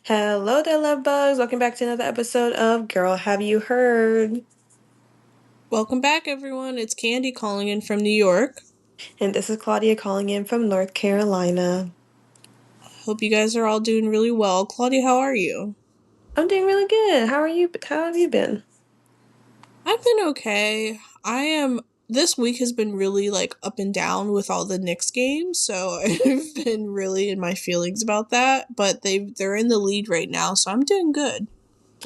Hello there, love bugs. Welcome back to another episode of Girl Have You Heard? Welcome back, everyone. It's Candy calling in from New York. And this is Claudia calling in from North Carolina. Hope you guys are all doing really well. Claudia, how are you? I'm doing really good. How are you? How have you been? I've been okay. I am. This week has been really up and down with all the Knicks games, so I've been really in my feelings about that. But they're in the lead right now, so I'm doing good.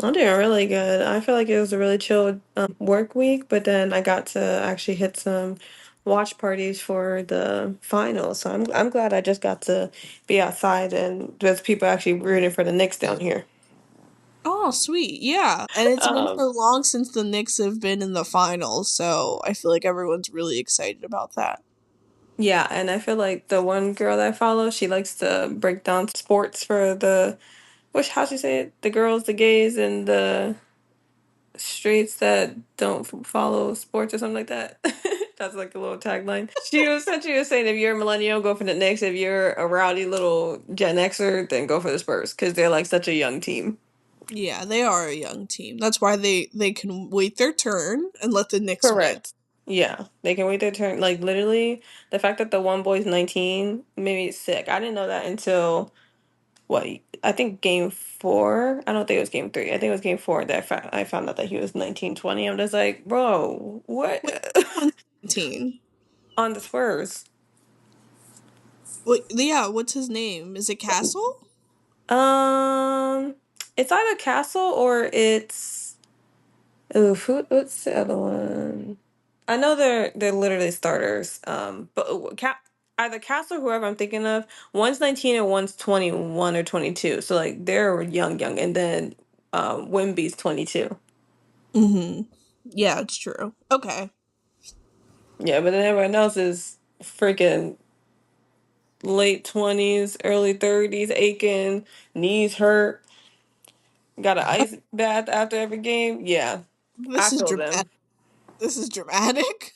I'm doing really good. I feel like it was a really chill work week, but then I got to actually hit some watch parties for the finals. So I'm glad I just got to be outside and there's people actually rooting for the Knicks down here. Oh, sweet. Yeah. And it's been Um, so long since the Knicks have been in the finals, so I feel like everyone's really excited about that. yeah, and I feel like the one girl that I follow, she likes to break down sports for the how'd you say it? The girls, the gays, and the straights that don't follow sports or something like that. That's like a little tagline. She was saying if you're a millennial, go for the Knicks. If you're a rowdy little Gen Xer, then go for the Spurs because they're like such a young team. Yeah, they are a young team. That's why they can wait their turn and let the Knicks win. Correct. Yeah, they can wait their turn. Like literally, the fact that the one boy's 19 made me sick. I didn't know that until what I think game four. I don't think it was game three. I think it was game four that I found out that he was 19, 20. I'm just like, bro, what? Wait, on 17. On the Spurs. Wait, yeah, what's his name? Is it Castle? Um, it's either Castle or it's what's the other one? I know they're literally starters. But either Castle or whoever I'm thinking of. One's 19 and one's 21 or 22. So like they're young, and then Wimby's 22. Mm-hmm. Yeah, it's true. Okay. Yeah, but then everyone else is freaking late 20s, early 30s, aching, knees hurt, got an ice bath after every game. Yeah, I This is feel dramatic. them. This is dramatic.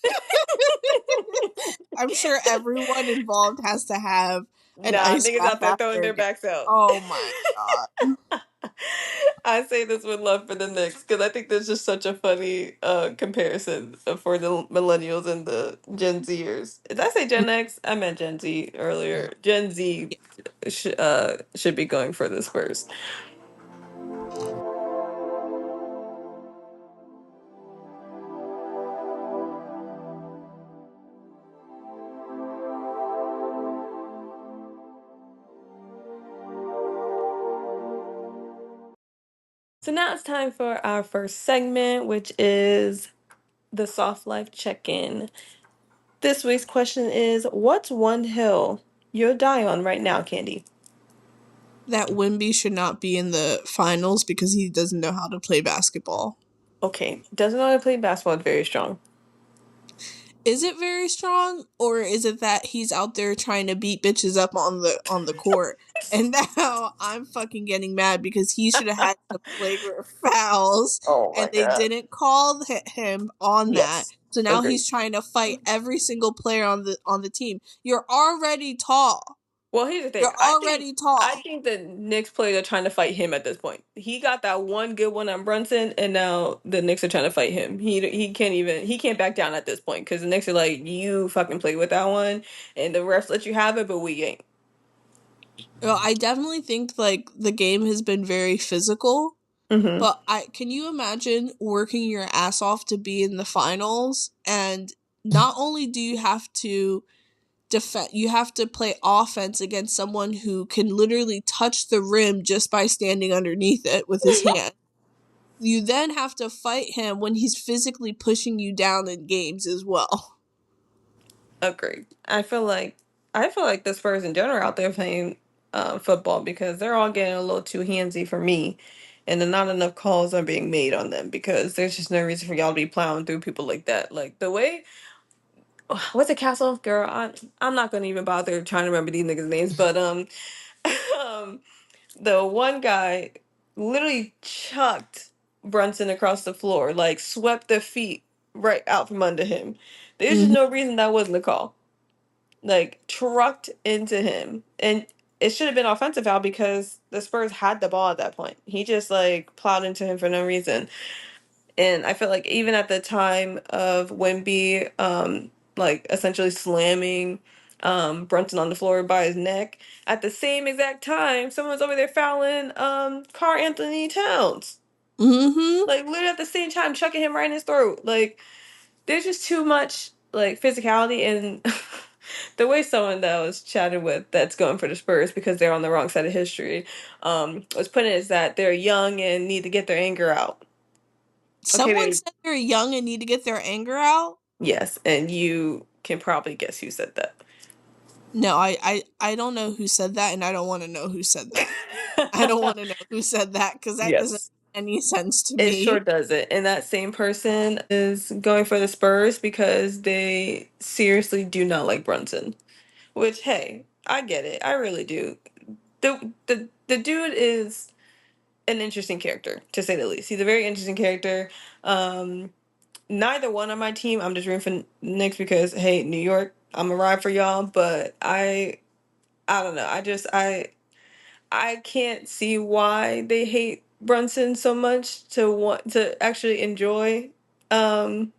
I'm sure everyone involved has to have an Nah, ice niggas bath out there throwing after a their game. backs out. Oh my god. I say this with love for the Knicks because I think there's just such a funny comparison for the millennials and the Gen Zers. Did I say Gen X? I meant Gen Z earlier. Gen Z should be going for the Spurs. So now it's time for our first segment, which is the Soft Life Check-in. This week's question is, what's one hill you'll die on right now, Candy? That Wimby should not be in the finals because he doesn't know how to play basketball. Okay, doesn't know how to play basketball is very strong. Is it very strong, or is it that he's out there trying to beat bitches up on the court, and now I'm fucking getting mad because he should have had some flagrant fouls Oh my and they god. didn't call him on that. Yes. So now Agreed. he's trying to fight every single player on the team. You're already tall. Well, here's the thing. You're I think already I tall. think the Knicks players are trying to fight him at this point. He got that one good one on Brunson, and now the Knicks are trying to fight him. He can't back down at this point because the Knicks are like, you fucking play with that one, and the refs let you have it, but we ain't. Well, I definitely think the game has been very physical. Mm-hmm. But I can you imagine working your ass off to be in the finals, and not only do you have to defend, you have to play offense against someone who can literally touch the rim just by standing underneath it with his hand. You then have to fight him when he's physically pushing you down in games as well. Agreed. I feel like the Spurs in general are out there playing football because they're all getting a little too handsy for me, and then not enough calls are being made on them because there's just no reason for y'all to be plowing through people like that. Like the way what's a castle girl? I'm not gonna even bother trying to remember these niggas' names, but um the one guy literally chucked Brunson across the floor, like swept the feet right out from under him. There's just Mhm. no reason that wasn't a call. Like trucked into him. And it should have been offensive foul because the Spurs had the ball at that point. He just like plowed into him for no reason. And I feel like even at the time of Wemby, like essentially slamming Brunson on the floor by his neck, at the same exact time, someone's over there fouling Carl Anthony Towns. Mm-hmm. Like literally at the same time, chucking him right in his throat. Like there's just too much like physicality and the way someone that I was chatting with that's going for the Spurs because they're on the wrong side of history, was putting it is that they're young and need to get their anger out. Okay, Someone said they're young and need to get their anger out. yes, and you can probably guess who said that. No, I don't know who said that, and I don't want to know who said that. I don't want to know who said that because that doesn't Yes. make any sense to It sure me. does it. And that same person is going for the Spurs because they seriously do not like Brunson. Which, hey, I get it. I really do. The dude is an interesting character, to say the least. He's a very interesting character. Um, Neither one on my team. I'm just rooting for Knicks because hey, New York, I'm a ride for y'all. But I don't know. I can't see why they hate Brunson so much to want to actually enjoy um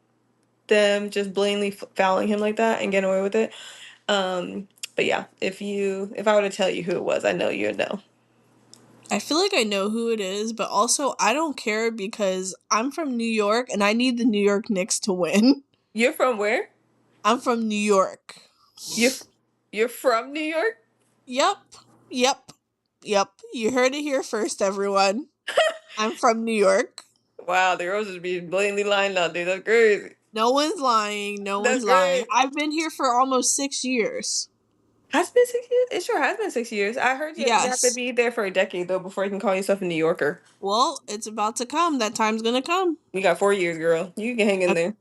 them just blatantly fouling him like that and getting away with it. Um but yeah, if I were to tell you who it was, I know you'd know. I feel like I know who it is, but also I don't care because I'm from New York and I need the New York Knicks to win. You're from where? I'm from New York. You're you're from New York? Yep. Yep. Yep. You heard it here first, everyone. I'm from New York. Wow, the roses be blatantly lying out there. That's crazy. No one's lying. No That's one's lying. great. I've been here for almost 6 years. Has it been 6 years? It sure has been 6 years. I heard you have to Yes. be there for a decade though before you can call yourself a New Yorker. Well, it's about to come. That time's gonna come. You got 4 years, girl. You can hang in Uh, there.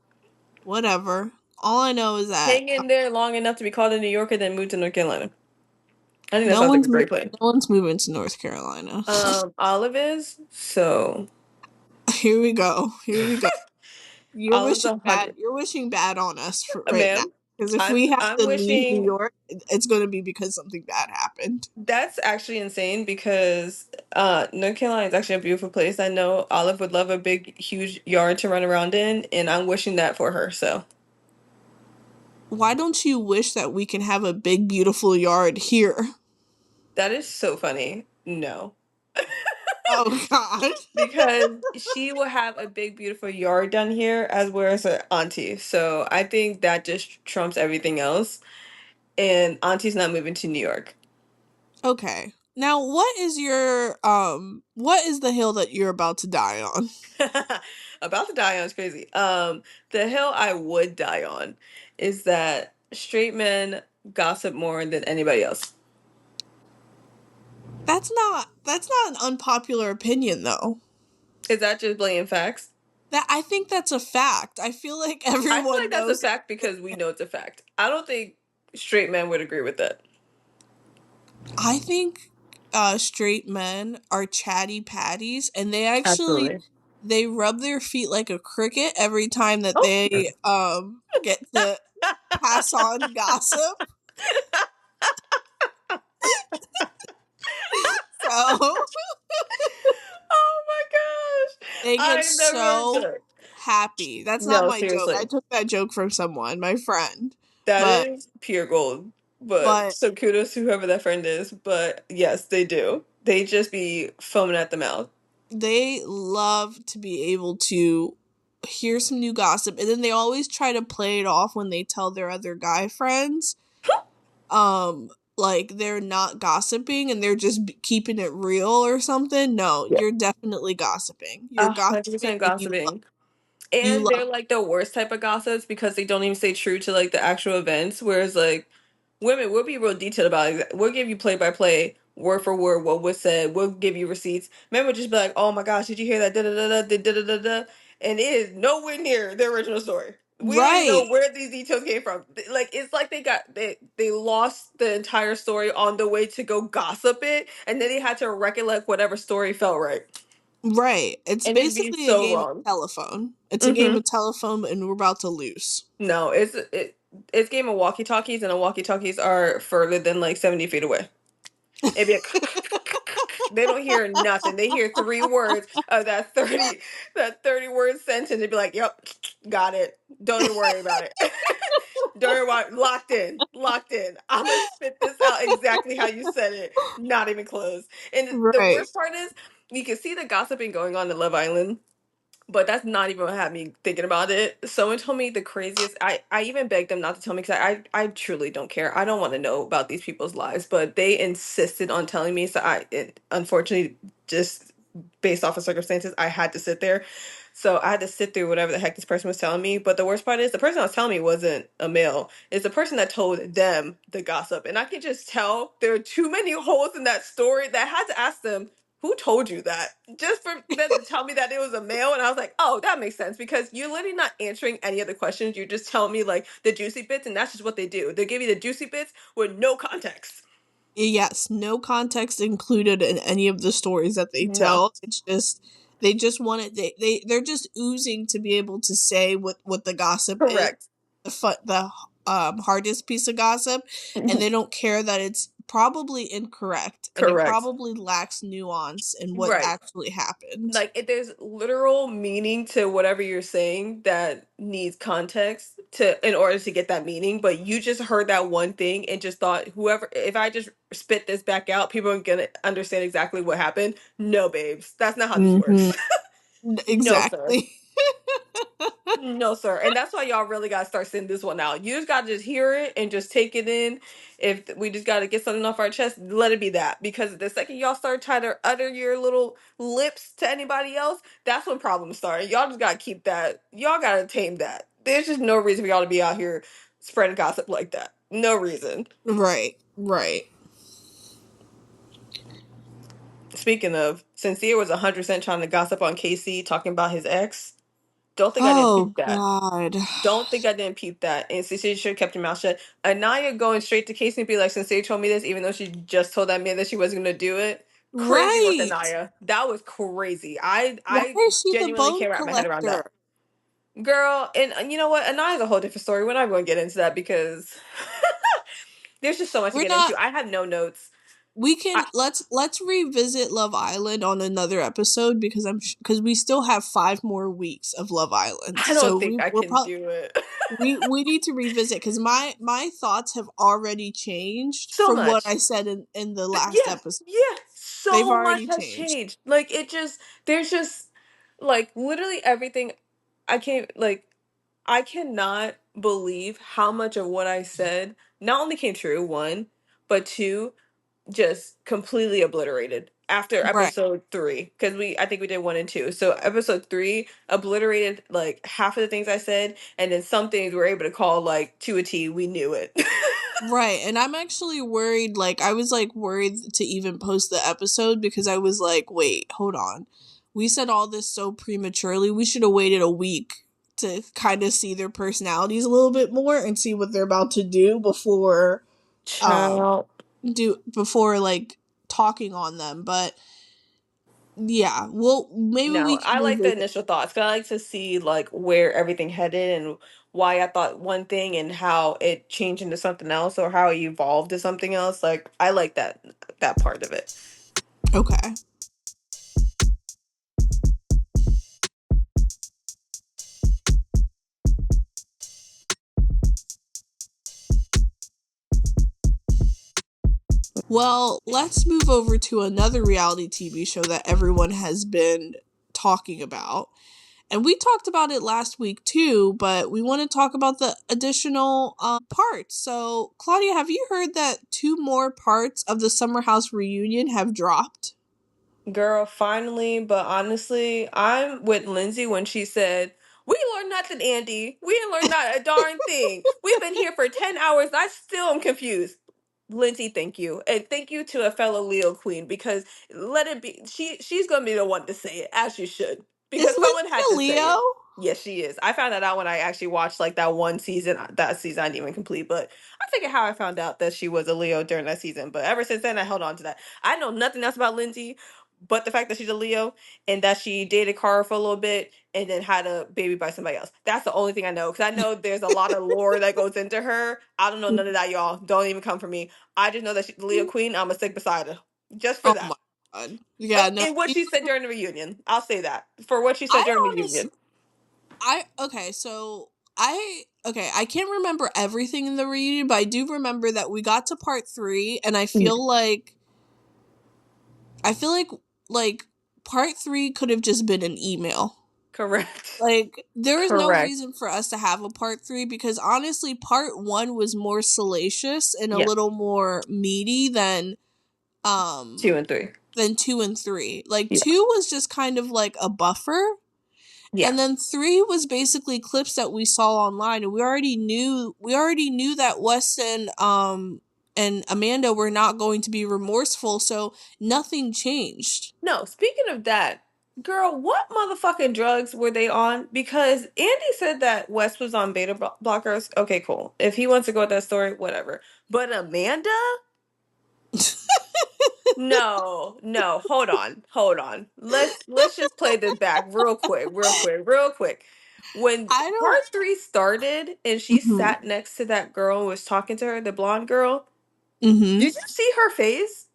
Whatever. All I know is that Hang in there long enough to be called a New Yorker, then move to North Carolina. I think that no sounds like a one's great plan. no one's moving to North Carolina. Olive is so Here we go. Here we go. You're Olive's wishing bad. 100. You're wishing bad on us for right now. Ma'am, Because if we I'm have I'm to leave New wishing York, it's going to be because something bad happened. that's actually insane because North Carolina is actually a beautiful place. I know Olive would love a big, huge yard to run around in, and I'm wishing that for her. So Why don't you wish that we can have a big, beautiful yard here? that is so funny. No. Oh God. Because she will have a big, beautiful yard down here as well as her auntie. So I think that just trumps everything else. And auntie's not moving to New York. Okay. Now, what is the hill that you're about to die on? About to die on is crazy. The hill I would die on is that straight men gossip more than anybody else. That's not an unpopular opinion though. Is that just blatant facts? That I think that's a fact. I feel like I feel like everyone that's a knows. fact because we know it's a fact. I don't think straight men would agree with that. I think straight men are chatty patties, and Absolutely. they rub their feet like a cricket every time that Oh. they get to pass on gossip. So Oh my gosh. they get I never so took. happy. That's not No, my joke. I seriously. took that joke from someone, my friend. That But is pure gold. But but so kudos to whoever that friend is. But yes, they do. They just be foaming at the mouth. they love to be able to hear some new gossip, and then they always try to play it off when they tell their other guy friends like they're not gossiping and they're just keeping it real or something. No, Yeah. you're definitely gossiping. You're A gossiping 100% and gossiping. you And they're love like the worst type of gossips because they don't even stay true to like the actual events. Whereas like women, we'll be real detailed about it. We'll give you play by play, word for word, what was said. We'll give you receipts. Men would just be like, "Oh my gosh, did you hear that? Da da da da da da da da," and it is nowhere near the original story. We don't even know right. where these details came from. Like it's like they lost the entire story on the way to go gossip it, and then they had to recollect whatever story felt right, Right. It's and it'd be basically a so game of wrong. telephone. It's a game Mm-hmm. of telephone and we're about to lose. No, it's game of walkie talkies, and the walkie talkies are further than like 70 feet away. It'd be like they don't hear nothing. They hear three words of that 30 word sentence. They'd be like, "Yep, got it. Don't even worry about it." Don't even worry. Locked in, locked in. I'm gonna spit this out exactly how you said it. Not even close. And the Right. worst part is, you can see the gossiping going on in Love Island, but that's not even what had me thinking about it. Someone told me the craziest. I even begged them not to tell me because I truly don't care. I don't want to know about these people's lives, but they insisted on telling me. So unfortunately, just based off of circumstances, I had to sit there. So I had to sit through whatever the heck this person was telling me. But the worst part is the person that was telling me wasn't a male. It's the person that told them the gossip. And I could just tell there are too many holes in that story that I had to ask them, who told you that? Just for them to tell me that it was a male. And I was like, oh, that makes sense because you're literally not answering any of the questions. You're just telling me like the juicy bits. And that's just what they do. They give you the juicy bits with no context. Yes, no context included in any of the stories that they No. tell. It's just they just want it. They're just oozing to be able to say what the gossip is, Correct. the hardest piece of gossip, and they don't care that it's probably incorrect and it Correct. probably lacks nuance in what Right. actually happened. Like if there's literal meaning to whatever you're saying that needs context to in order to get that meaning, but you just heard that one thing and just thought whoever if I just spit this back out, people are gonna understand exactly what happened. No, babes, that's not how this works. Hmm. No, sir. Exactly. No, sir. And that's why y'all really gotta start sending this one out. You just gotta just hear it and just take it in. If we just gotta get something off our chest, let it be that. Because the second y'all start trying to utter your little lips to anybody else, that's when problems start. Y'all just gotta keep that. Y'all gotta tame that. There's just no reason for y'all to be out here spreading gossip like that. No reason. Right. Right. Speaking of, Sincere was 100% trying to gossip on Casey talking about his ex. Don't think I didn't Oh peep that. God. Don't think I didn't peep that. And Cecilia should have kept your mouth shut. Anaya going straight to Casey and be like, Sincere told me this, even though she just told that man that she wasn't gonna do it. Crazy work, Right. Anaya. That was crazy. Why I is she the genuinely bone can't wrap my head around that. collector? Girl, and you know what? Anaya's a whole different story. We're not going to get into that because there's just so much to We're get not into. I have no notes. we can I, let's revisit Love Island on another episode because because we still have 5 more weeks of Love Island. I don't So think I we're can probably do it. we need to revisit because my thoughts have already changed So from what much. I said in the last Yeah, episode. yeah. They've So much already has changed. changed. Like it just there's just like literally everything I can't like I cannot believe how much of what I said not only came true, one, but two, just completely obliterated after Right. episode three. Because I think we did one and two. So episode three obliterated like half of the things I said, and then some things we were able to call like to a T. We knew it. Right, and I'm actually worried, like, I was, like, worried to even post the episode because I was like, wait, hold on. We said all this so prematurely. We should have waited a week to kind of see their personalities a little bit more and see what they're about to do um, Child. before, like, talking on them. But, yeah, maybe we No, can I like the revisit. initial thoughts. 'Cause I like to see like where everything headed and why I thought one thing and how it changed into something else or how it evolved to something else. Like I like that part of it. Okay. Well, let's move over to another reality TV show that everyone has been talking about. And we talked about it last week too, but we want to talk about the additional parts. So, Claudia, have you heard that 2 more parts of the Summer House reunion have dropped? Girl, finally, but honestly, I'm with Lindsay when she said, "We learned nothing, Andy. We didn't learn not a darn thing. We've been here for 10 hours. I still am confused." Lindsay, thank you. And thank you to a fellow Leo queen because let it be she's gonna be the one to say it, as you should. Is Because Lindsay someone had a to say Leo? it. Yes, she is. I found that out when I actually watched like that one season. That season I didn't even complete, but I forget how I found out that she was a Leo during that season. But ever since then I held on to that. I know nothing else about Lindsay, but the fact that she's a Leo and that she dated Cara for a little bit and then had a baby by somebody else. That's the only thing I know, because I know there's a lot of lore that goes into her. I don't know none of that, y'all. Don't even come for me. I just know that she's the Leo queen. I'm gonna stick beside her just for Oh my that. god. Yeah, no. And what she said during the reunion, I'll say that for what she said I during the honestly reunion. I okay, so I can't remember everything in the reunion, but I do remember that we got to part 3 and I feel like part 3 could have just been an email. Correct. Like there is no Correct. reason for us to have a part 3 because honestly part 1 was more salacious and a Yeah. little more meaty um 2 and 3. than 2 and 3. Like Yeah. 2 was just kind of like a buffer. Yeah. And then 3 was basically clips that we saw online, and we already knew that Weston and Amanda were not going to be remorseful, so nothing changed. No, speaking of that, girl, what motherfucking drugs were they on? Because Andy said that Wes was on blockers. Okay, cool. If he wants to go with that story, whatever. But Amanda? No, no, hold on, hold on. Let's just play this back real quick, real quick, real quick. When I don't. part 3 started and she Mhm. sat next to that girl and was talking to her, the blonde girl, Mhm. did you see her face?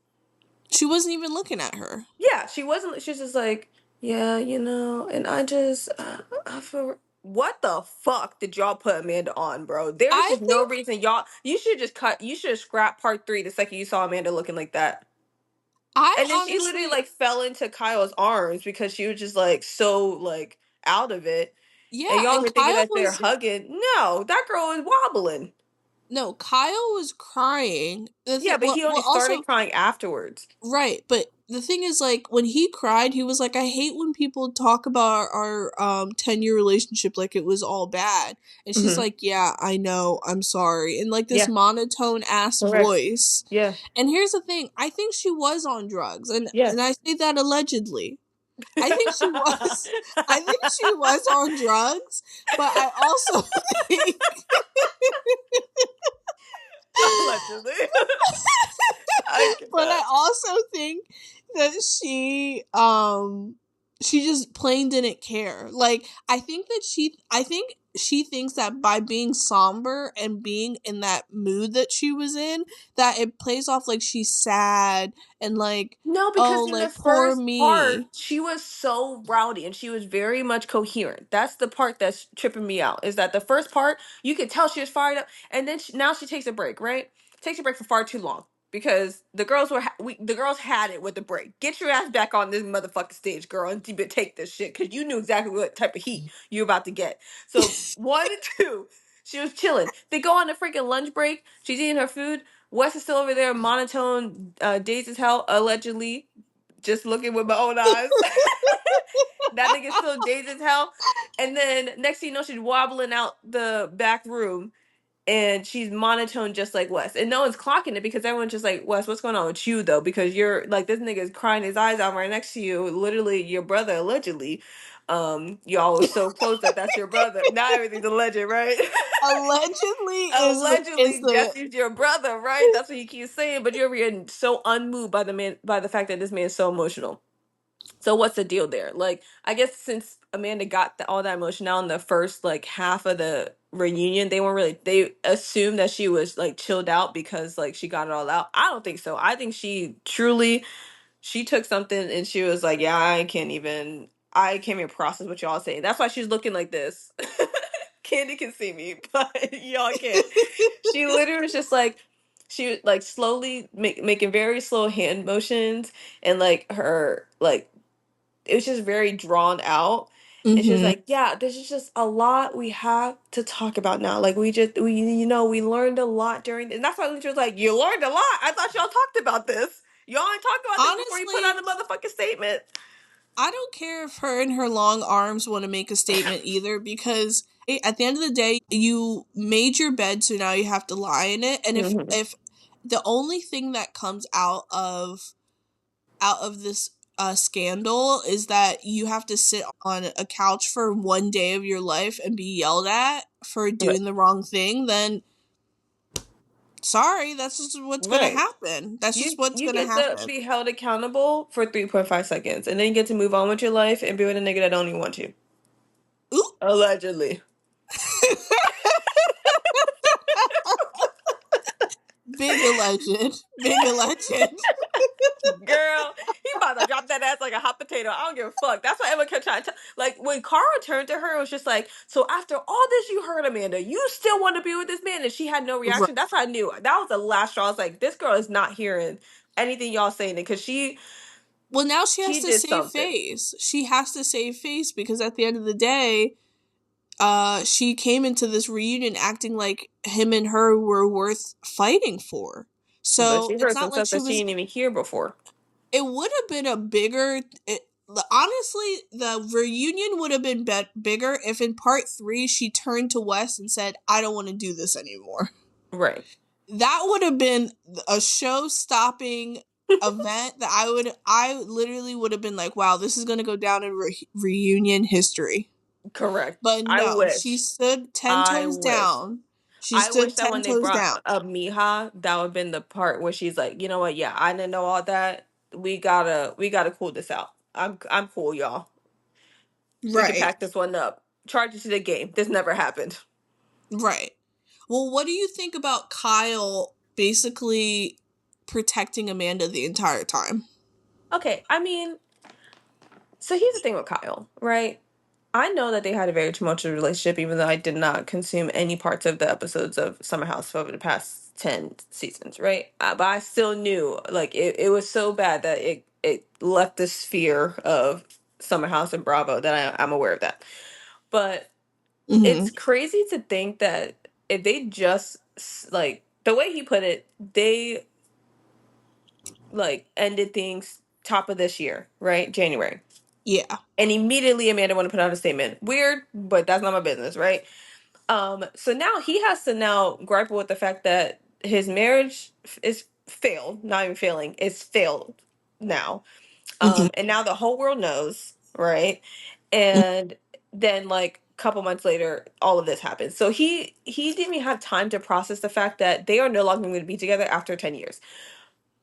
She wasn't even looking at her. Yeah, she wasn't. She's just like, yeah, and I just, I feel. What the fuck did y'all put Amanda on, bro? There was I just no think reason, y'all. You should just cut. You should scrap part 3 the second you saw Amanda looking like that. I And then she literally honestly, like fell into Kyle's arms because she was just like so like out of it. And yeah, y'all and were thinking Kyle that they're was hugging. No, that girl is wobbling. no, Kyle was crying. The Yeah, thing, but he only well, started also crying afterwards. right, but the thing is, like, when he cried, he was like, I hate when people talk about our 10-year relationship like it was all bad. And she's Hmm. like, yeah, I know, I'm sorry. And, like, this Yeah, monotone ass correct. voice. Yeah, And here's the thing I think she was on drugs. And I yes. say that allegedly. I think she was. I think she was on drugs, but I also think Allegedly. I but I cannot. also think that she just plain didn't care. Like I think she thinks that by being somber and being in that mood that she was in, that it plays off like she's sad and like, No, oh, because in the like poor first part, me. she was so rowdy and she was very much coherent. That's the part that's tripping me out. Is that the first part, you could tell she was fired up, and then now she takes a break, right? Takes a break for far too long because the girls had it with the break. Get your ass back on this motherfucking stage, girl, and take this shit because you knew exactly what type of heat you're about to get. So 1 and 2, she was chilling. They go on a freaking lunch break. She's eating her food. Wes is still over there, monotone, dazed as hell, allegedly. Just looking with my own eyes. That nigga's still dazed as hell. And then next thing you know, she's wobbling out the back room and she's monotone just like Wes. And no one's clocking it because everyone's just like, Wes, what's going on with you though? Because you're like, this nigga's crying his eyes out right next to you. Literally, your brother, allegedly. Y'all was so close that that's your brother. Now everything's a legend, right? Allegedly is Allegedly, the Jesse's your brother, right? That's what you keep saying. But you're getting so unmoved by the fact that this man is so emotional. So what's the deal there? Like, I guess since Amanda got all that emotion out in the first like half of the reunion, they assumed that she was like chilled out because like she got it all out. I don't think so. I think she took something and she was like, yeah, I can't even process what y'all saying. That's why she's looking like this. Candy can see me, but y'all can't. She literally was just like, she was like slowly making very slow hand motions and like her like it was just very drawn out. And she was Mhm. like, yeah, this is just a lot we have to talk about now. Like we learned a lot and that's why she was like, you learned a lot. I thought y'all talked about this. Y'all ain't talked about this before you put Honestly, out a motherfucking statement. I don't care if her and her long arms want to make a statement either because at the end of the day, you made your bed, so now you have to lie in it. And if Hmm. if the only thing that comes out of this scandal is that you have to sit on a couch for one day of your life and be yelled at for Right. doing the wrong thing, then Sorry, that's just what's gonna Right. happen. That's just what's You gonna get to happen. be held accountable for 3.5 seconds, and then you get to move on with your life and be with a nigga that don't even want you. Ooh. Allegedly. Big alleged. Big alleged. Girl, he about to drop that ass like a hot potato. I don't give a fuck. That's what Emma kept trying to tell. Like, when Cara turned to her, it was just like, so after all this you heard, Amanda, you still want to be with this man? And she had no Right. reaction. That's how I knew. That was the last straw. I was like, this girl is not hearing anything y'all saying because Well, now she has she to did save something. face. She has to save face because at the end of the day, she came into this reunion acting like him and her were worth fighting for. But So she it's heard some not like stuff she that she was. didn't even hear before. It would have been a bigger. Honestly, the reunion would have been bigger if in part three she turned to Wes and said, "I don't want to do this anymore." Right. That would have been a show-stopping event that I literally would have been like, "Wow, this is gonna go down in reunion history." Correct. But I no, she wish. stood 10 I toes wish. down. She I wish stood that 10 when they toes brought down. up Miha, that would have been the part where she's like, you know what? Yeah, I didn't know all that. We gotta cool this out. I'm cool, y'all. We can Right. pack this one up. Charge it to the game. This never happened. Right. Well, what do you think about Kyle basically protecting Amanda the entire time? Okay, I mean, so here's the thing with Kyle, right? I know that they had a very tumultuous relationship, even though I did not consume any parts of the episodes of Summer House over the past 10 seasons, right? But I still knew, like, it was so bad that it left the sphere of Summer House and Bravo that I'm aware of that. But Mm-hmm. it's crazy to think that if they just, like, the way he put it, they, like, ended things top of this year, right? January. Yeah. And immediately Amanda wanted to put out a statement. Weird, but that's not my business, right? So now he has to now grapple with the fact that his marriage is failed, not even failing, it's failed now. Mm-hmm. And now the whole world knows, right? And then like a couple months later, all of this happens. So he didn't even have time to process the fact that they are no longer going to be together after 10 years.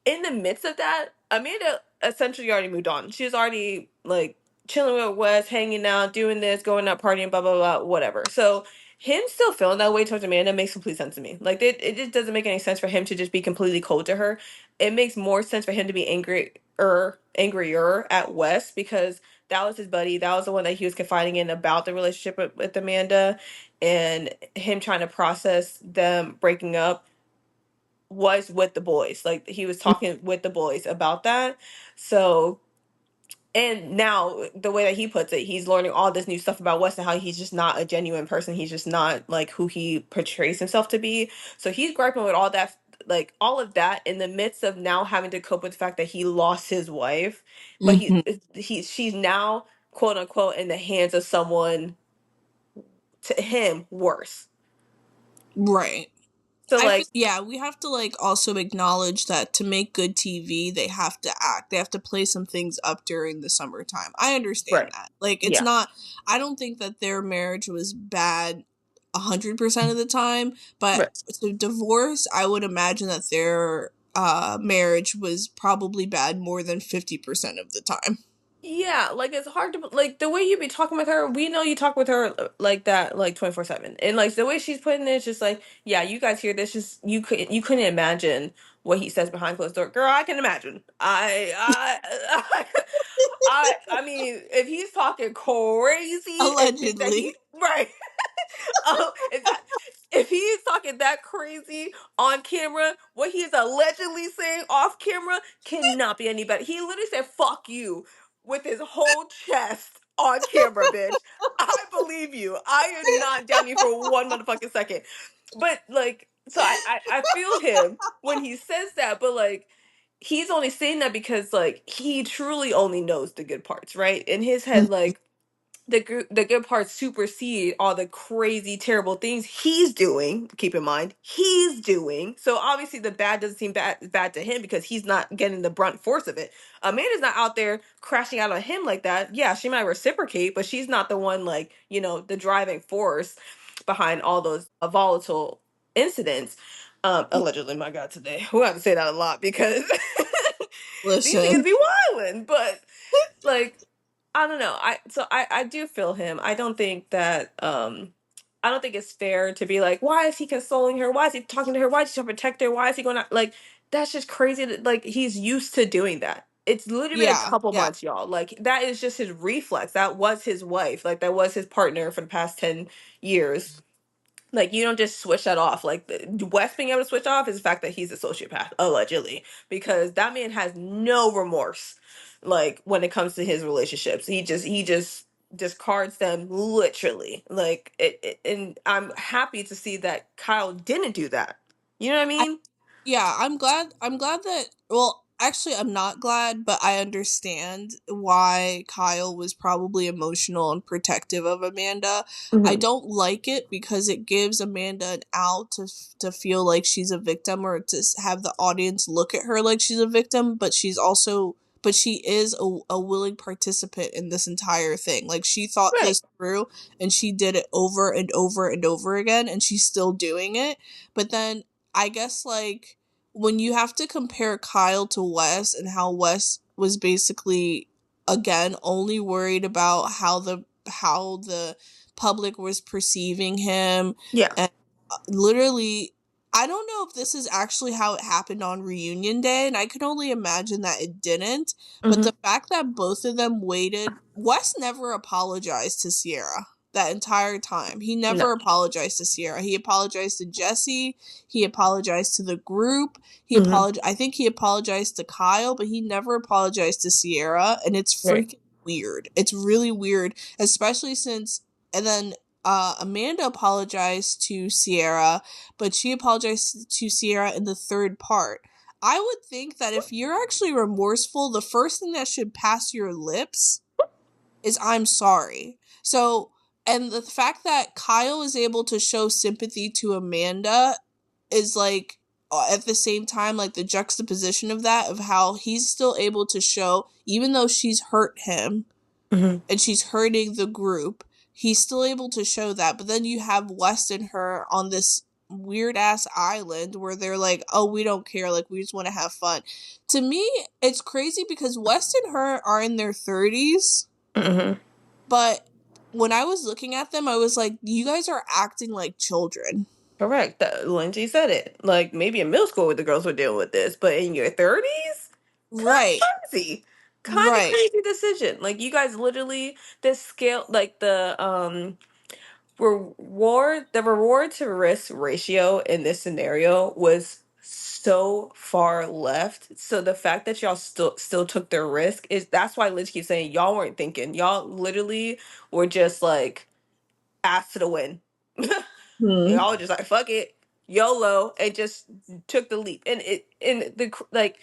In the midst of that, Amanda essentially already moved on. She was already like chilling with Wes, hanging out, doing this, going out partying, blah blah blah, whatever. So him still feeling that way towards Amanda makes complete sense to me. Like it just doesn't make any sense for him to just be completely cold to her. It makes more sense for him to be angrier at Wes because that was his buddy. That was the one that he was confiding in about the relationship with Amanda, and him trying to process them breaking up was with the boys. Like he was talking with the boys about that. So and now the way that he puts it, he's learning all this new stuff about Wes and how he's just not a genuine person. He's just not like who he portrays himself to be. So he's griping with all that, like all of that in the midst of now having to cope with the fact that he lost his wife, but Mm-hmm. she's now quote unquote in the hands of someone to him worse. Right. So I feel, like yeah, we have to like also acknowledge that to make good TV, they have to act. They have to play some things up during the summertime. I understand right, that. Like it's yeah, not I don't think that their marriage was bad 100% of the time, but right. to divorce, I would imagine that their marriage was probably bad more than 50% of the time. Yeah, like it's hard to like the way you be talking with her. We know you talk with her like that, like 24/7, and like the way she's putting it, it's just like, yeah, you guys hear this, just you couldn't imagine what he says behind closed door. Girl, I can imagine. I mean, if he's talking crazy and think that he Allegedly. right, if that if he is talking that crazy on camera, what he is allegedly saying off camera cannot be any better. He literally said "fuck you" with his whole chest on camera, bitch. I believe you. I am not down you for one motherfucking second. But like, so I feel him when he says that, but like. He's only saying that because like he truly only knows the good parts, right? In his head, like the good parts supersede all the crazy terrible things he's doing. Keep in mind he's doing, so obviously the bad doesn't seem bad to him because he's not getting the brunt force of it. Amanda's not out there crashing out on him like that. Yeah, she might reciprocate, but she's not the one, like, the driving force behind all those volatile incidents. Allegedly, my God, today we have to say that a lot because these niggas Listen, be wildin'. But like, I don't know. I do feel him. I don't think it's fair to be like, why is he consoling her? Why is he talking to her? Why is he trying to protect her? Why is he going out? Like, that's just crazy. Like, he's used to doing that. It's literally been a yeah, couple yeah. months, y'all. Like, that is just his reflex. That was his wife. Like, that was his partner for the past 10 years. Like, you don't just switch that off. Like, West being able to switch off is the fact that he's a sociopath, allegedly, because that man has no remorse. Like, when it comes to his relationships, he just discards them literally. Like, and I'm happy to see that Kyle didn't do that. You know what I I mean? Yeah, I'm glad that, well, actually I'm not glad, but I understand why Kyle was probably emotional and protective of Amanda. I Hmm. don't like it because it gives Amanda an out to feel like she's a victim, or to have the audience look at her like she's a victim, but she is a willing participant in this entire thing. Like, she thought Right. this through, and she did it over and over and over again, and she's still doing it. But then I guess, like, when you have to compare Kyle to Wes, and how Wes was basically, again, only worried about how the public was perceiving him, Yeah. and literally, I don't know if this is actually how it happened on reunion day, and I could only imagine that it didn't. But Hmm. the fact that both of them waited, Wes never apologized to Sierra that entire time. He No. never apologized to Sierra. He apologized to Jesse. He apologized to the group. Hmm. I think he apologized to Kyle, but he never apologized to Sierra, and it's Right. freaking weird. It's really weird, especially since, and then Amanda apologized to Sierra, but she apologized to Sierra in the third part. I would think that if you're actually remorseful, the first thing that should pass your lips is "I'm sorry." So, and the fact that Kyle is able to show sympathy to Amanda is like, at the same time, like, the juxtaposition of that, of how he's still able to show, even though she's hurt him Hmm. and she's hurting the group, he's still able to show that. But then you have West and her on this weird ass island where they're like, oh, we don't care, like, we just want to have fun. To me, it's crazy because West and her are in their 30s, Hmm. but when I was looking at them, I was like, you guys are acting like children. Correct. Lindsay said it. Like, maybe in middle school the girls were dealing with this, but in your 30s? Kind Right, of crazy. Kind of right. crazy decision. Like, you guys literally, the scale, like the reward to risk ratio in this scenario was so far left. So the fact that y'all still took their risk is that's why Liz keeps saying y'all weren't thinking. Y'all literally were just like asked to the win. Hmm. Y'all were just like fuck it, YOLO, and just took the leap. And like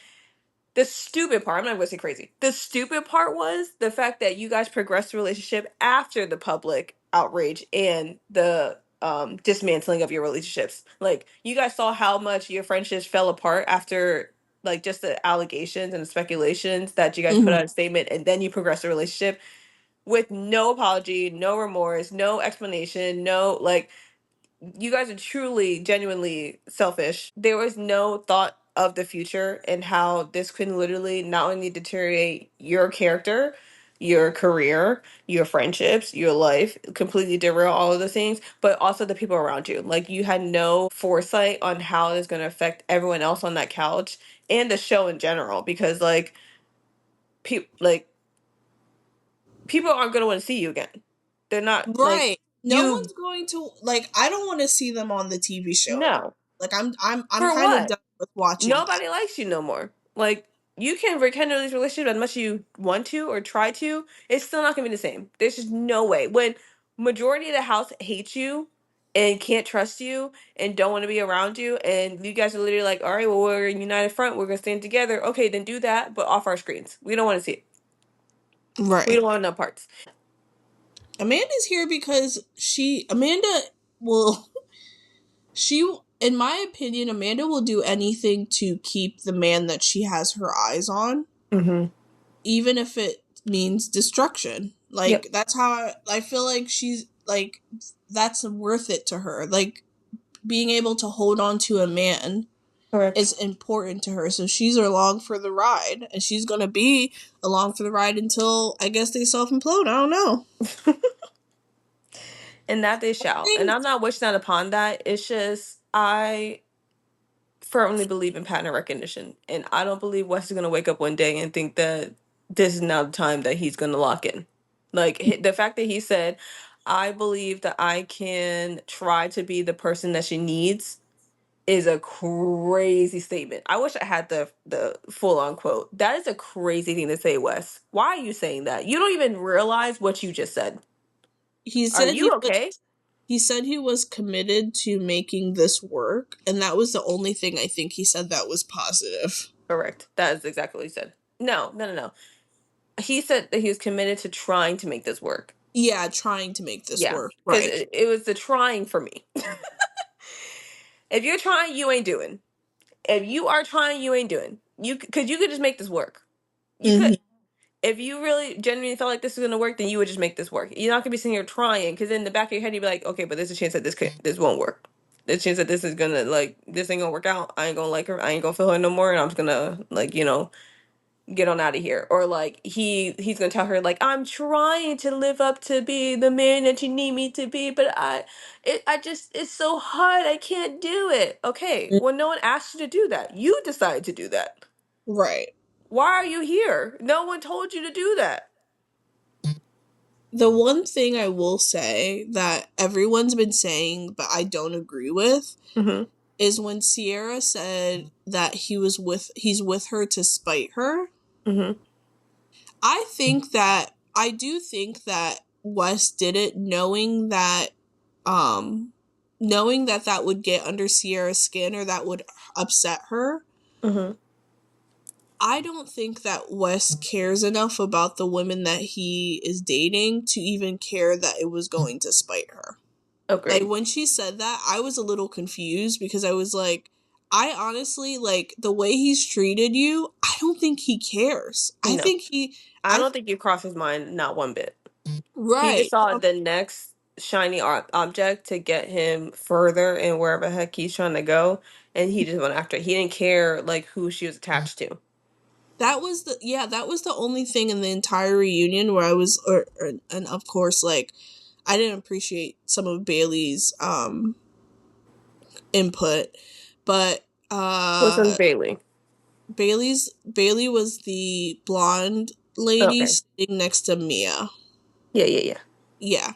the stupid part, I'm not gonna say crazy. The stupid part was the fact that you guys progressed the relationship after the public outrage and the dismantling of your relationships. Like, you guys saw how much your friendships fell apart after, like, just the allegations and the speculations that you guys put Hmm. out a statement, and then you progress the relationship with no apology, no remorse, no explanation, no, like, you guys are truly genuinely selfish. There was no thought of the future and how this can literally not only deteriorate your character, your career, your friendships, your life, completely derail all of those things, but also the people around you. Like, you had no foresight on how it's going to affect everyone else on that couch and the show in general, because like people aren't going to want to see you again. They're not like Right. No you. one's going to, like, I don't want to see them on the TV show anymore. No. Like, I'm For kind of what? done with watching that. Nobody likes you no more. Like, you can rekindle these relationships as much as you want to or try to. It's still not gonna be the same. There's just no way. When majority of the house hates you and can't trust you and don't want to be around you, and you guys are literally like, all right, well, we're in united front, we're gonna stand together. Okay, then do that, but off our screens. We don't want to see it. We Right. don't want no parts. Amanda's here because Amanda will, she, in my opinion, Amanda will do anything to keep the man that she has her eyes on, Mm-hmm. even if it means destruction. Yep. Like, that's how I feel like she's like, that's worth it to her. Like, being able to hold on to a man Correct. is important to her. So she's along for the ride, and she's gonna be along for the ride until I guess they self implode. I don't know. And that they I shall. And think I'm not wishing that upon that. It's just I firmly believe in pattern recognition, and I don't believe Wes is gonna wake up one day and think that this is now the time that he's gonna lock in. Like the fact that he said, "I believe that I can try to be the person that she needs," is a crazy statement. I wish I had the full on quote. That is a crazy thing to say, Wes. Why are you saying that? You don't even realize what you just said. he Are said you okay? he said he was committed to making this work, and that was the only thing I think he said that was positive. Correct. That is exactly what he said. No, no, no, no. He said that he was committed to trying to make this work. Yeah, trying to make this Yeah, work. because Right. it was the trying for me. If you're trying, you ain't doing. If you are trying, you ain't doing. Because you could just make this work. You could. Hmm. If you really genuinely felt like this was gonna work, then you would just make this work. You're not gonna be sitting here trying, because in the back of your head you'd be like, okay, but there's a chance that this won't work. There's a chance that this is gonna like this ain't gonna work out. I ain't gonna like her. I ain't gonna feel her no more, and I'm just gonna like get on out of here. Or like he's gonna tell her like, I'm trying to live up to be the man that you need me to be, but I just it's so hard. I can't do it. Okay, well, no one asked you to do that. You decided to do that. Right. Why are you here? No one told you to do that. The one thing I will say that everyone's been saying, but I don't agree with, Mm-hmm. is when Sierra said that he's with her to spite her. Mm-hmm. I do think that Wes did it um knowing that that would get under Sierra's skin or that would upset her. Mm-hmm. I don't think that Wes cares enough about the women that he is dating to even care that it was going to spite her. Like Agreed. when she said that, I was a little confused because I was like, I honestly like the way he's treated you. I don't think he cares. I No, think he, I I don't think you crossed his mind not one bit. He just right. saw the next shiny object to get him further in wherever heck he's trying to go, and he just went after it. He didn't care like who she was attached to. That was the only thing in the entire reunion where I was, and of course, like I didn't appreciate some of Bailey's input, but What's on Bailey? Bailey was the blonde lady Okay. sitting next to Mia. Yeah, yeah, yeah. Yeah.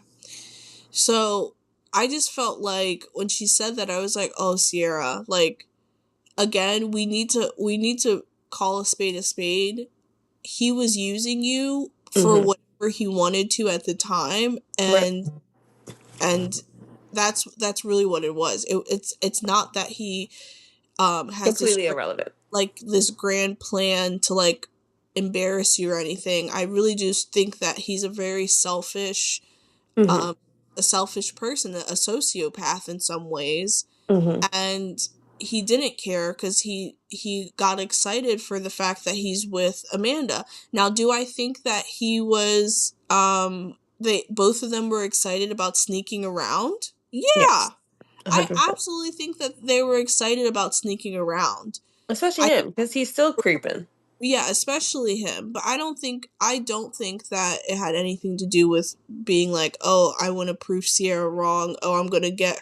So I just felt like when she said that, I was like, oh, Sierra, like again, we need to call a spade a spade. He was using you for Mm-hmm. whatever he wanted to at the time, Right. and that's really what it was. It's not that he has this Completely irrelevant. like this grand plan to like embarrass you or anything. I really just think that he's a very Mm-hmm. um a selfish person, a sociopath in some ways, Mm-hmm. and he didn't care because he got excited for the fact that he's with Amanda. Now, do I think that he was they both of them were excited about sneaking around? Yeah. Yes. I 100%. absolutely think that they were excited about sneaking around. Especially I him, because he's still creeping. Yeah, especially him. But I don't think that it had anything to do with being like, "Oh, I want to prove Sierra wrong. Oh, I'm going to Yeah,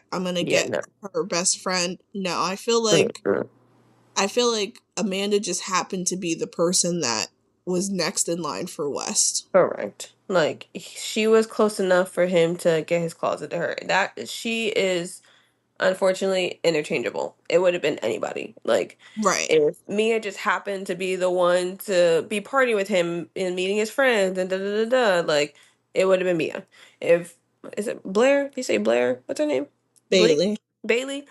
get no. her best friend." No, Mm-mm. I feel like Amanda just happened to be the person that was next in line for West. Correct. Like she was close enough for him to get his claws into her. That she is unfortunately interchangeable. It would have been anybody. Like Right. if Mia just happened to be the one to be partying with him and meeting his friends and da da da da, like it would have been Mia. If is it Blair? Did you say Blair? What's her name? Blake? Bailey. Bailey?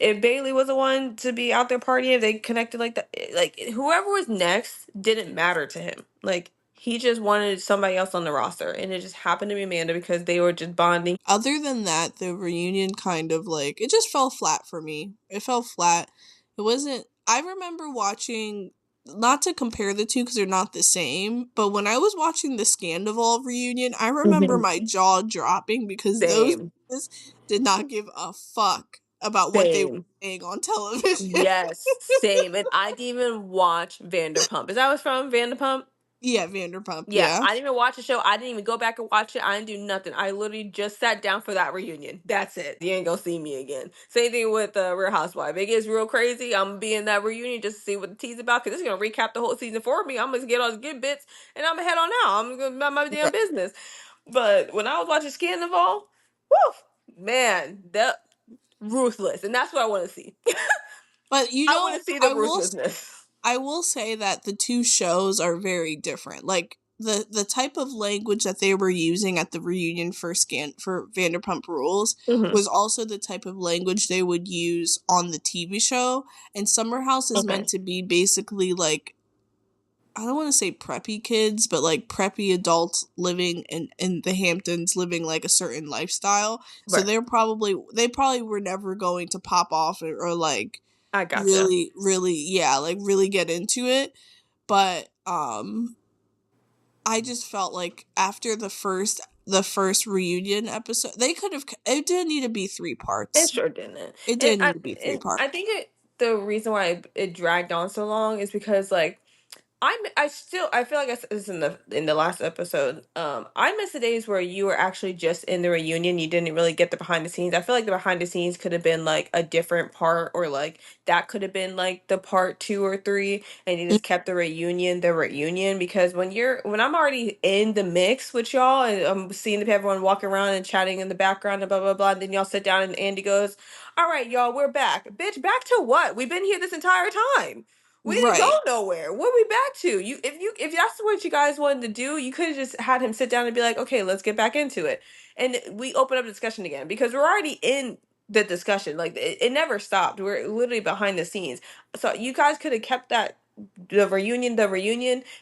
If Bailey was the one to be out there partying, they connected like that. Like whoever was next didn't matter to him. Like he just wanted somebody else on the roster, and it just happened to be Amanda because they were just bonding. Other than that, the reunion kind of like it just fell flat for me. It fell flat. It wasn't I remember watching, not to compare the two because they're not the same, but when I was watching the Scandival reunion, I remember Mhm. my jaw dropping because those Same. guys did not give a fuck. about what they were Same. saying on television. Yes, same. And I didn't even watch Vanderpump. Is that what's from Vanderpump? Yeah, Vanderpump. Yeah, Yeah, I didn't even watch the show. I didn't even go back and watch it. I didn't do nothing. I literally just sat down for that reunion. That's it. You ain't gonna see me again. Same thing with Real Housewife. It gets real crazy. I'm gonna be in that reunion just to see what the tea's about because it's gonna recap the whole season for me. I'm gonna get all the good bits and I'm gonna head on out. I'm gonna mind my damn right. business. But when I was watching Scandal, woo, man, that ruthless, and that's what I want to see. But I want to see the ruthlessness. I will say that the two shows are very different. Like the type of language that they were using at the reunion for Vanderpump Rules Hmm. was also the type of language they would use on the TV show. And Summer House is meant Okay, to be basically like, I don't want to say preppy kids, but like preppy adults living in the Hamptons, living like a certain lifestyle. So right. they probably were never going to pop off or like I gotcha. really, really, yeah, like really get into it. But I just felt like after the first reunion episode, they could have, it didn't need to be three It parts. sure didn't. It And didn't need I to be three and parts. I think the reason why it dragged on so long is because like I feel like I said this in the last episode. I miss the days where you were actually just in the reunion. You didn't really get the behind the scenes. I feel like the behind the scenes could have been like a different part, or like that could have been like the part 2 or 3, and you just kept the reunion. Because when I'm already in the mix with y'all, and I'm seeing everyone walking around and chatting in the background and blah blah blah, and then y'all sit down and Andy goes, "All right, y'all, we're back, bitch. Back to what? We've been here this entire time." We didn't go Right. nowhere. What are we back to? If that's what you guys wanted to do, you could have just had him sit down and be like, okay, let's get back into it. And we open up the discussion again because we're already in the discussion. Like it never stopped. We're literally behind the scenes. So you guys could have kept that the reunion,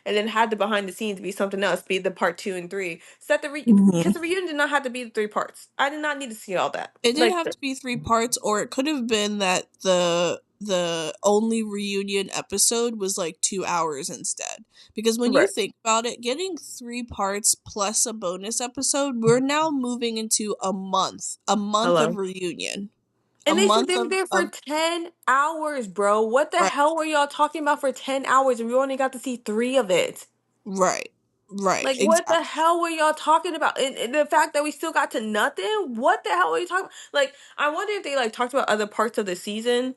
and then had the behind the scenes be something else, be the part 2 and 3. Mhm. Because the reunion did not have to be the 3 parts. I did not need to see all that. It didn't Like have to be three parts, or it could have been that the only reunion episode was like 2 hours instead. Because when you right. think about it, getting three parts plus a bonus episode, we're now moving into a month of Hello. reunion, a And they said month they were there for of 10 hours, bro. What the right, hell were y'all talking about for 10 hours and we only got to see 3 of it? right, right, Like, what exactly. the hell were y'all talking about? And the fact that we still got to nothing? What the hell are you talking about? Like, I wonder if they, like, talked about other parts of the season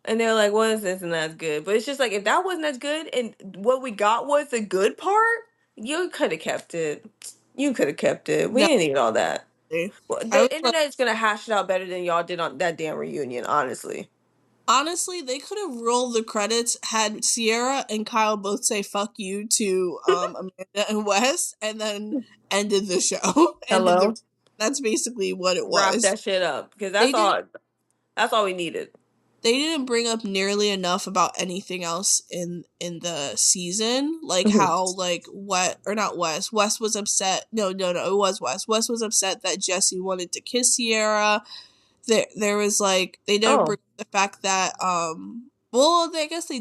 and they're like, well, this isn't as good. But it's just like, if that wasn't as good and what we got was the good part, you could have kept it. You could have kept it. We No, didn't need all that. Well, I was the like, internet is going to hash it out better than y'all did on that damn reunion, honestly. honestly, they could have rolled the credits had Sierra and Kyle both say "fuck you" to Amanda and Wes, and then ended the show. ended the. Hello? That's basically what it Wrap was. that shit up because They didn't. that's all we needed. They didn't bring up nearly enough about anything else in the season, like Mhm. how like what or not Wes. Wes was upset. No, no, no. It was Wes. Wes was upset that Jesse wanted to kiss Sierra. There was like they didn't bring Oh, up the fact that well I guess they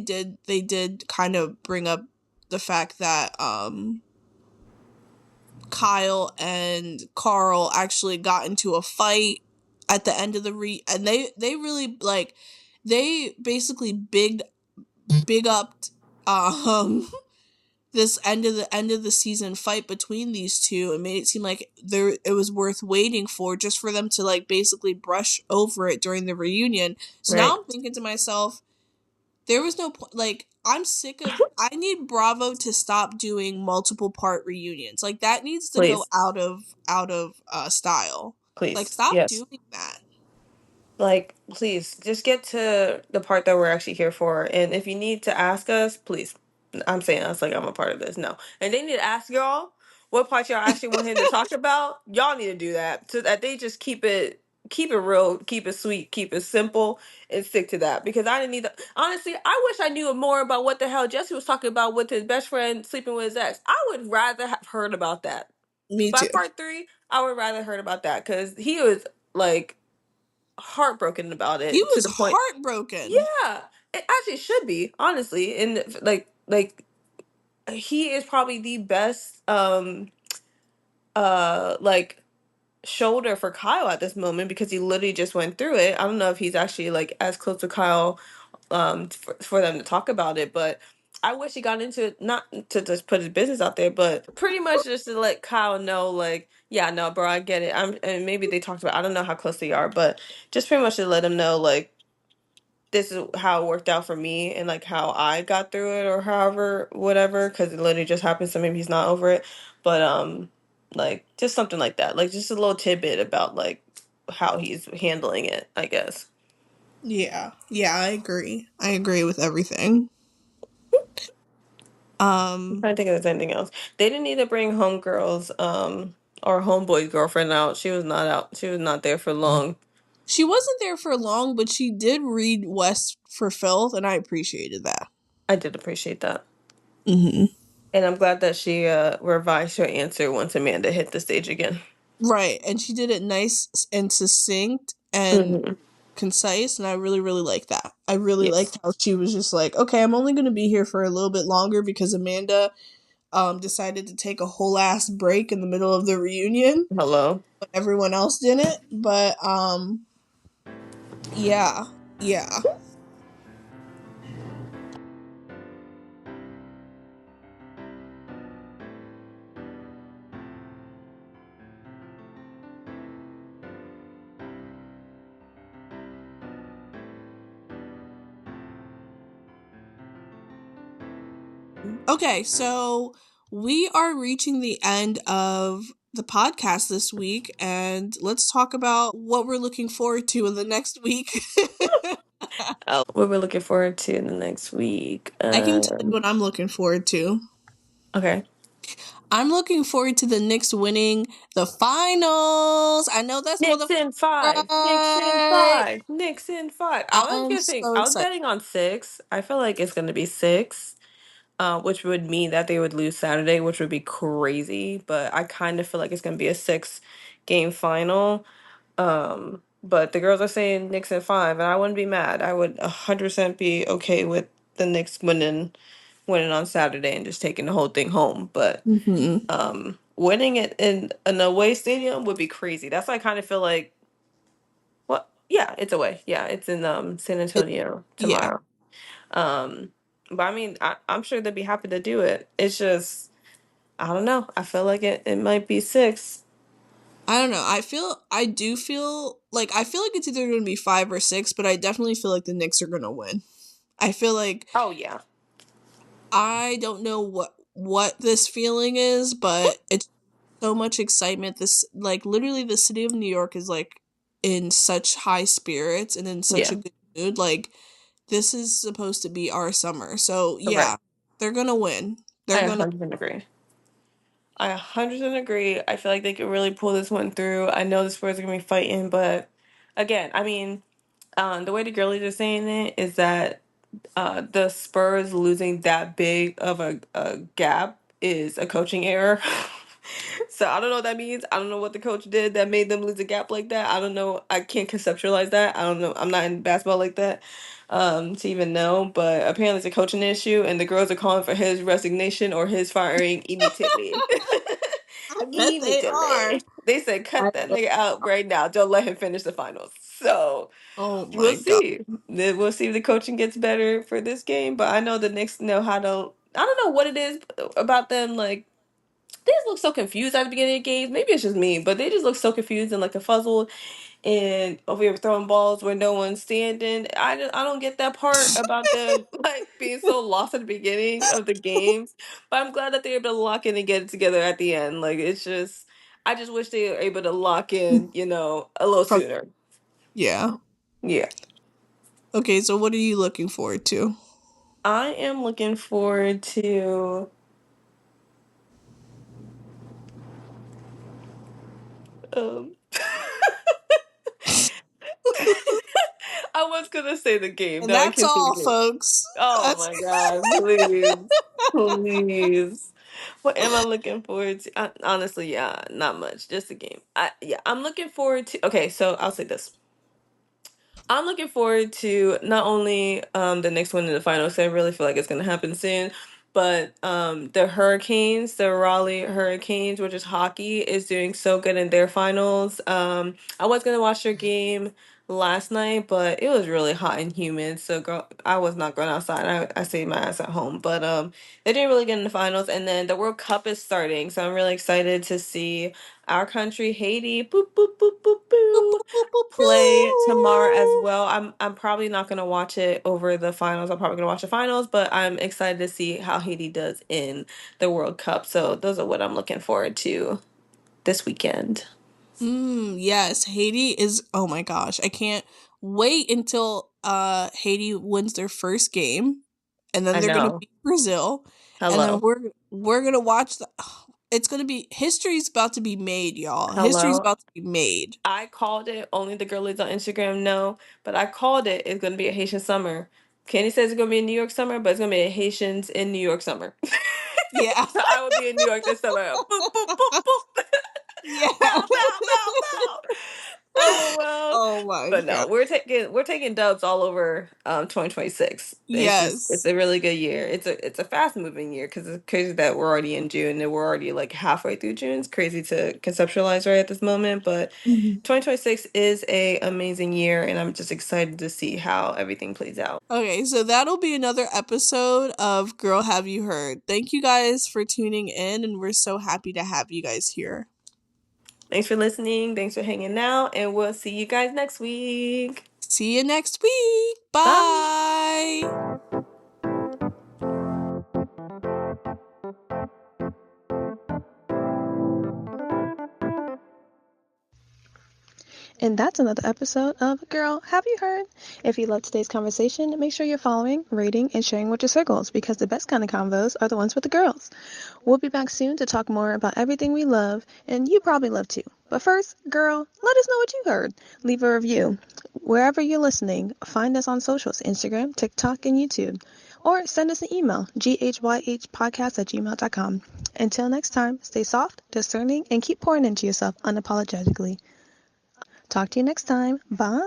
did kind of bring up the fact that Kyle and Carl actually got into a fight at the end of and they really like they basically big upped um this end of the season fight between these two and made it seem like it was worth waiting for just for them to like basically brush over it during the reunion. So now right. I'm thinking to myself, there was no point. Like I'm sick of. I need Bravo to stop doing multiple part reunions. Like that needs to go Please. out of style. Like Please. stop Yes. doing that. Like, please, just get to the part that we're actually here for. And if you need to ask us, please. I'm saying us like I'm a part of this. No. And they need to ask y'all what part y'all actually want him to talk about. Y'all need to do that so that they just keep it real, keep it sweet, keep it simple, and stick to that. Because I didn't need to honestly, I wish I knew more about what the hell Jesse was talking about with his best friend sleeping with his ex. I would rather have heard about that. Me By too. part 3, I would rather heard about that because he was like heartbroken about He it to was the point. heartbroken. Yeah, it actually should be honestly, and like he is probably the best like shoulder for Kyle at this moment because he literally just went through it. I don't know if he's actually like as close to Kyle for them to talk about it, but I wish he got into it, not to just put his business out there, but pretty much just to let Kyle know, like, yeah, no, bro, I get it. And maybe they talked about, I don't know how close they are, but just pretty much to let him know, like, this is how it worked out for me and like how I got through it or however, whatever, because it literally just happened, so maybe he's not over it. But like just something like that. Like just a little tidbit about like how he's handling it, I guess. Yeah. Yeah, I agree. I agree with everything. I'm Um trying to think if there's anything else. They didn't need to bring homegirls, or homeboy's girlfriend out. She was not out. She was not there for long. she wasn't there for long, but she did read West for Filth, and I appreciated that. I did appreciate that. Hmm. And I'm glad that she revised her answer once Amanda hit the stage again. Right, and she did it nice and succinct and Hmm. concise, and I really, really like that. I really Yes. liked how she was just like, okay, I'm only going to be here for a little bit longer because Amanda decided to take a whole ass break in the middle of the reunion, Hello. but everyone else didn't. But yeah, yeah. Okay, so we are reaching the end of the podcast this week, and let's talk about what we're looking forward to in the next week. What we're looking forward to in the next week. I can tell you what I'm looking forward to. Okay. I'm looking forward to the Knicks winning the finals. I know that's Knicks motherfucking in five. Knicks in right. five. Knicks in five. I was I'm guessing. so I was excited. betting on six. I feel like it's gonna be six, which would mean that they would lose Saturday, which would be crazy. But I kind of feel like it's gonna be a six-game final. But the girls are saying Knicks in five, and I wouldn't be mad. I would 100% be okay with the Knicks winning on Saturday and just taking the whole thing home. But Hmm. winning it in an away stadium would be crazy. That's why I kind of feel like, what? Yeah, it's away. Yeah, it's in San It, Antonio yeah. tomorrow. Um, but I mean, I'm sure they'd be happy to do it. It's just I don't know. I feel like it might be six. I don't know. I feel like it's either going to be 5 or 6, but I definitely feel like the Knicks are going to win. I feel like Oh yeah, I don't know what this feeling is, but it's so much excitement. This like literally the city of New York is like in such high spirits and in such a yeah, good mood. Like this is supposed to be our summer. So, right. yeah, they're going to win. I They're going to 100% agree. I 100% agree. I feel like they could really pull this one through. I know the Spurs are gonna be fighting, but again, I mean, the way the girlies are saying it is that the Spurs losing that big of a gap is a coaching error. So I don't know what that means. I don't know what the coach did that made them lose a gap like that. I don't know. I can't conceptualize that. I don't know. I'm not in basketball like that, to even know. But apparently it's a coaching issue, and the girls are calling for his resignation or his firing immediately. I bet they are. Immediately. They said I cut that bet. nigga out right now. Don't let him finish the finals. So Oh we'll my god. see. Then we'll see if the coaching gets better for this game. But I know the Knicks know how to. I don't know what it is about them. Like they just look so confused at the beginning of games. Maybe it's just me, but they just look so confused and like a fuzzled. And over here throwing balls where no one's standing. I don't get that part about them like being so lost at the beginning of the games. But I'm glad that they're able to lock in and get it together at the end. Like it's just. I just wish they were able to lock in, a little From sooner. yeah. Yeah. Okay, so what are you looking forward to? I am looking forward to um I was gonna say the game. And Now I that's can't say the all, game. folks. Oh That's my god, please. Please. What am I looking forward to? Honestly, yeah, not much. Just the game. I'm looking forward to. Okay, so I'll say this. I'm looking forward to not only the next one in the finals. 'Cause I really feel like it's gonna happen soon, But the Hurricanes, the Raleigh Hurricanes, which is hockey, is doing so good in their finals. I was gonna watch their game last night, but it was really hot and humid, so I was not going outside. I stayed my ass at home. But they didn't really get in the finals, and then the World Cup is starting, so I'm really excited to see our country, Haiti, boop boop boop boop Boop, boo, boop, boop, boop, play tomorrow as boop. well. I'm probably not gonna watch it over the finals. I'm probably gonna watch the finals, but I'm excited to see how Haiti does in the World Cup. So those are what I'm looking forward to this weekend. Yes, Haiti is, oh my gosh. I can't wait until Haiti wins their first game, and then I they're gonna know. beat Brazil, and then Hello. we're gonna watch the it's gonna be, history's about to be made, y'all. History's Hello. about to be made. I called it. Only the girlies on Instagram know, but I called it. It's gonna be a Haitian summer. Kenny says it's gonna be a New York summer, but it's gonna be a Haitians in New York summer. Yeah. So I will be in New York this summer. Boop boop boop boop. Yeah. Pow pow pow pow. Oh well. Oh my But no, god. we're taking dubs all over 2026. It's Yes. a really good year. It's a fast moving year because it's crazy that we're already in June and we're already like halfway through June. It's crazy to conceptualize right at this moment, but Mhm. 2026 is a amazing year and I'm just excited to see how everything plays out. Okay, so that'll be another episode of Girl Have You Heard. Thank you guys for tuning in, and we're so happy to have you guys here. Thanks for listening. Thanks for hanging out and we'll see you guys next week. See you next week. Bye. Bye. And that's another episode of Girl, Have You Heard? If you love today's conversation, make sure you're following, rating, and sharing with your circles because the best kind of convos are the ones with the girls. We'll be back soon to talk more about everything we love, and you probably love too. But first, girl, let us know what you heard. Leave a review. Wherever you're listening, find us on socials, Instagram, TikTok, and YouTube. Or send us an email, ghyhpodcast@gmail.com. Until next time, stay soft, discerning, and keep pouring into yourself unapologetically. Talk to you next time. Bye.